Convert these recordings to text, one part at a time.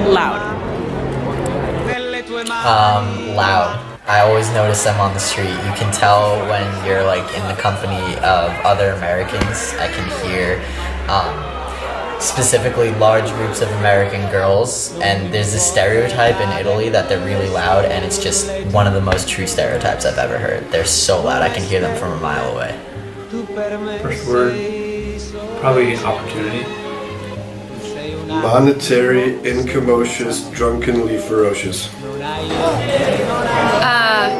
Loud. Loud. I always notice them on the street. You can tell when you're like in the company of other Americans. I can hear specifically large groups of American girls, and there's this stereotype in Italy that they're really loud, and it's just one of the most true stereotypes I've ever heard. They're so loud, I can hear them from a mile away. First word, probably opportunity. Monetary, incommodious, drunkenly ferocious.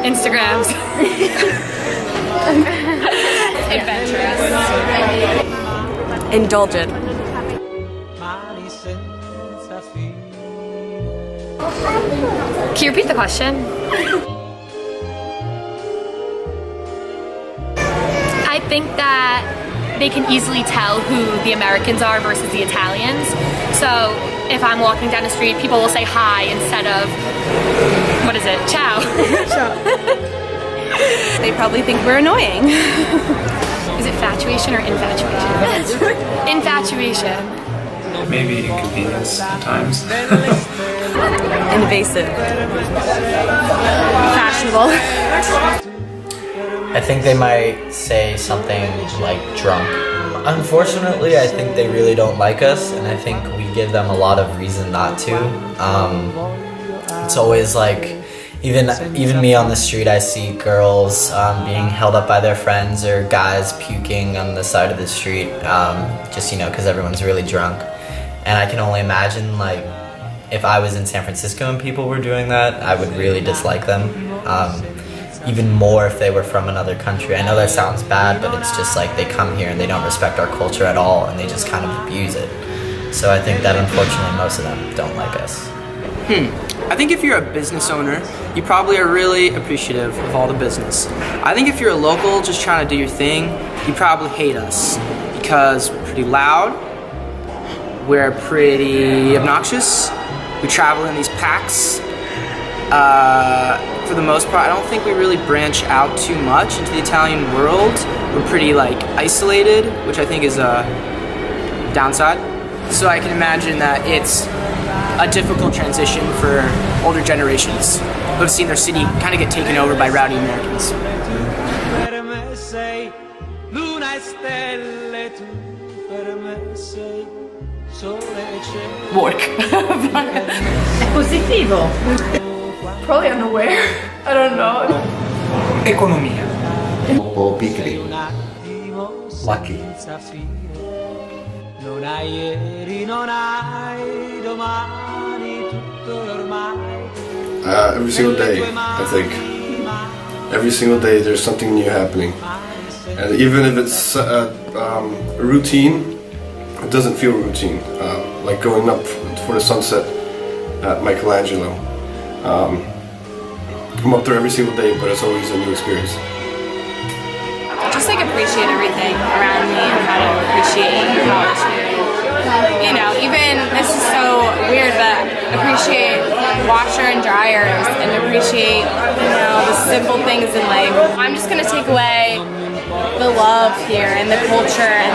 Instagrams. Adventurous. Indulgent. Can you repeat the question? I think that they can easily tell who the Americans are versus the Italians. So if I'm walking down the street, people will say hi instead of, what is it, ciao. They probably think we're annoying. Is it fatuation or infatuation? Infatuation. Maybe inconvenience at times. Invasive. Fashionable. I think they might say something like drunk. Unfortunately, I think they really don't like us, and I think we give them a lot of reason not to. It's always like, even me on the street, I see girls being held up by their friends or guys puking on the side of the street, just, because everyone's really drunk. And I can only imagine, like, if I was in San Francisco and people were doing that, I would really dislike them. Even more if they were from another country. I know that sounds bad, but it's just like they come here and they don't respect our culture at all, and they just kind of abuse it. So I think that unfortunately most of them don't like us. I think if you're a business owner, you probably are really appreciative of all the business. I think if you're a local just trying to do your thing, you probably hate us because we're pretty loud, we're pretty obnoxious, we travel in these packs. For the most part, I don't think we really branch out too much into the Italian world. We're pretty isolated, which I think is a downside. So I can imagine that it's a difficult transition for older generations who have seen their city kind of get taken over by rowdy Americans. Work. Positivo. Probably unaware. I don't know. Economia. Un po' pigri. Lucky. Every single day, I think. Every single day there's something new happening. And even if it's a routine, it doesn't feel routine. Like going up for the sunset at Michelangelo. I'm up there every single day, but it's always a new experience. Just appreciate everything around me and how to appreciate how to, even this is so weird, but appreciate washer and dryers and appreciate, the simple things in life. I'm just gonna take away the love here and the culture and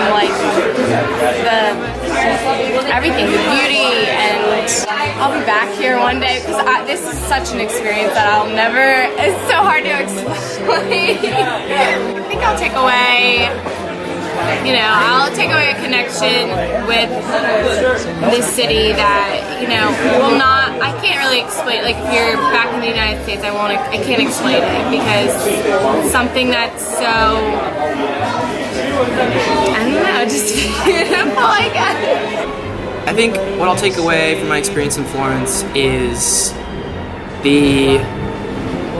everything, the beauty, and I'll be back here one day because this is such an experience that I'll never, it's so hard to explain. I think I'll take away, I'll take away a connection with this city that, will not, I can't really explain, if you're back in the United States, I can't explain it because it's something that's so, I don't know, just beautiful, I guess. I think what I'll take away from my experience in Florence is the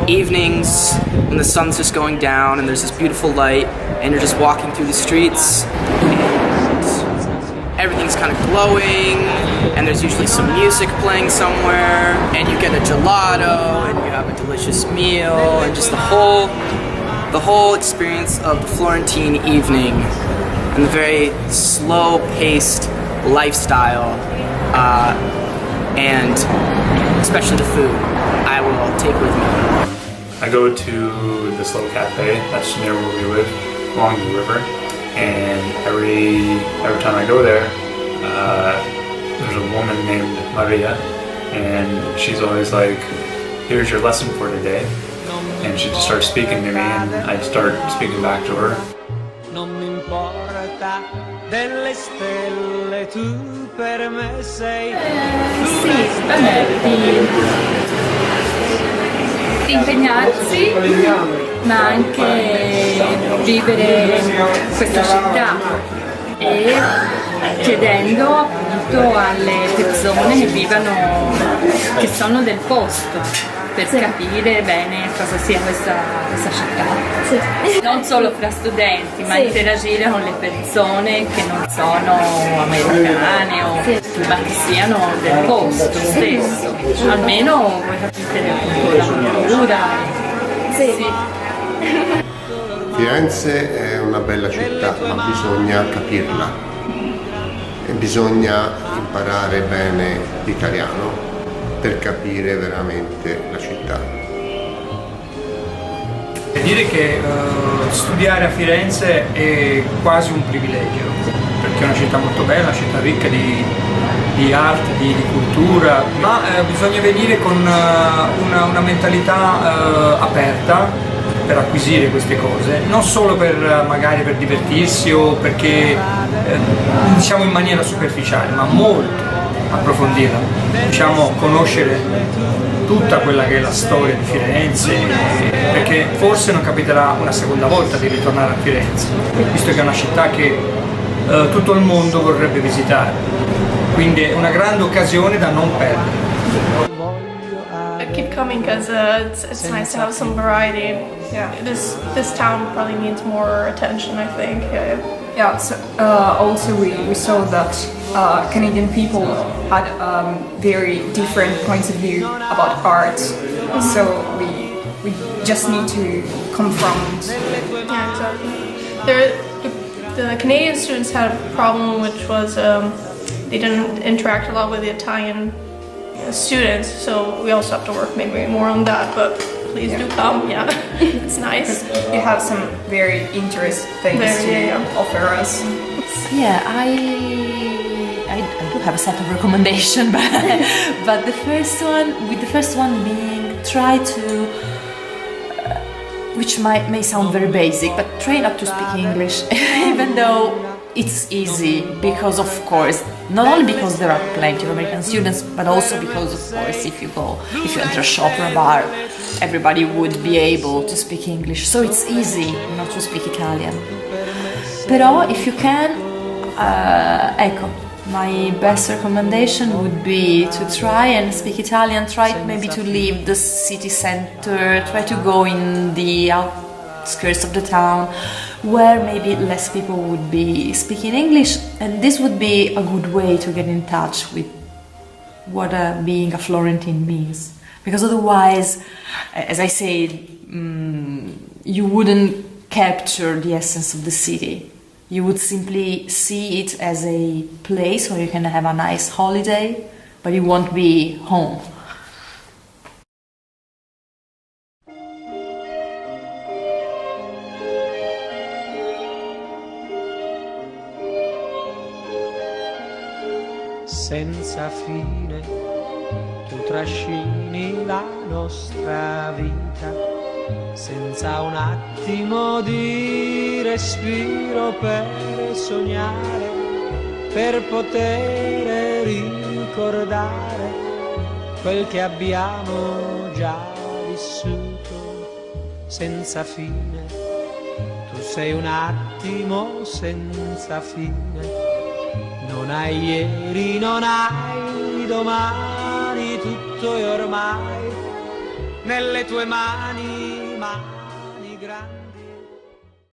evenings when the sun's just going down and there's this beautiful light and you're just walking through the streets and everything's kind of glowing and there's usually some music playing somewhere and you get a gelato and you have a delicious meal and just the whole experience of the Florentine evening and the very slow-paced lifestyle and especially the food I will take with me. I go to this little cafe that's near where we live, along the river, and every time I go there, there's a woman named Maria, and she's always like, "Here's your lesson for today," and she just starts speaking to me, and I start speaking back to her. Non mi importa delle stelle, tu per me sei. Sì, vabbè, di impegnarsi, ma anche vivere questa città e chiedendo appunto alle persone che vivono, che sono del posto, per capire bene cosa sia questa città. Non solo fra studenti, ma interagire con le persone che non sono americane ma che siano del posto stesso. Almeno voi capite la cultura. Sì. Firenze è una bella città, ma bisogna capirla e bisogna imparare bene l'italiano per capire veramente la città. E dire che studiare a Firenze è quasi un privilegio, perché è una città molto bella, una città ricca di arte, di cultura, ma bisogna venire con una mentalità aperta per acquisire queste cose, non solo per magari per divertirsi o perché diciamo in maniera superficiale, ma molto approfondirla, diciamo conoscere tutta quella che è la storia di Firenze, perché forse non capiterà una seconda volta di ritornare a Firenze, visto che è una città che tutto il mondo vorrebbe visitare, quindi è una grande occasione da non perdere. I keep coming because it's nice to have some variety. Yeah, this town probably needs more attention, I think. Yeah, so also we saw that Canadian people had very different points of view about art, so we just need to confront. Yeah, exactly. The Canadian students had a problem, which was they didn't interact a lot with the Italian students, so we also have to work maybe more on that, but please do come, yeah, it's nice. You have some very interesting things to offer us. Yeah, I do have a set of recommendations, but the first one being try to, which may sound very basic, but try not to speak English, even though it's easy, because of course, not only because there are plenty of American students, but also because of course if you enter a shop or a bar, everybody would be able to speak English, so it's easy not to speak Italian. Però if you can, ecco, my best recommendation would be to try and speak Italian, try maybe to leave the city center, try to go in the outskirts of the town, where maybe less people would be speaking English, and this would be a good way to get in touch with what being a Florentine means. Because otherwise, as I said, you wouldn't capture the essence of the city. You would simply see it as a place where you can have a nice holiday, but it won't be home. Senza fine tu trascini la nostra vita, senza un attimo di respiro per sognare, per poter ricordare quel che abbiamo già vissuto. Senza fine, tu sei un attimo senza fine. Non hai ieri, non hai domani, tutto è ormai nelle tue mani, mani grandi.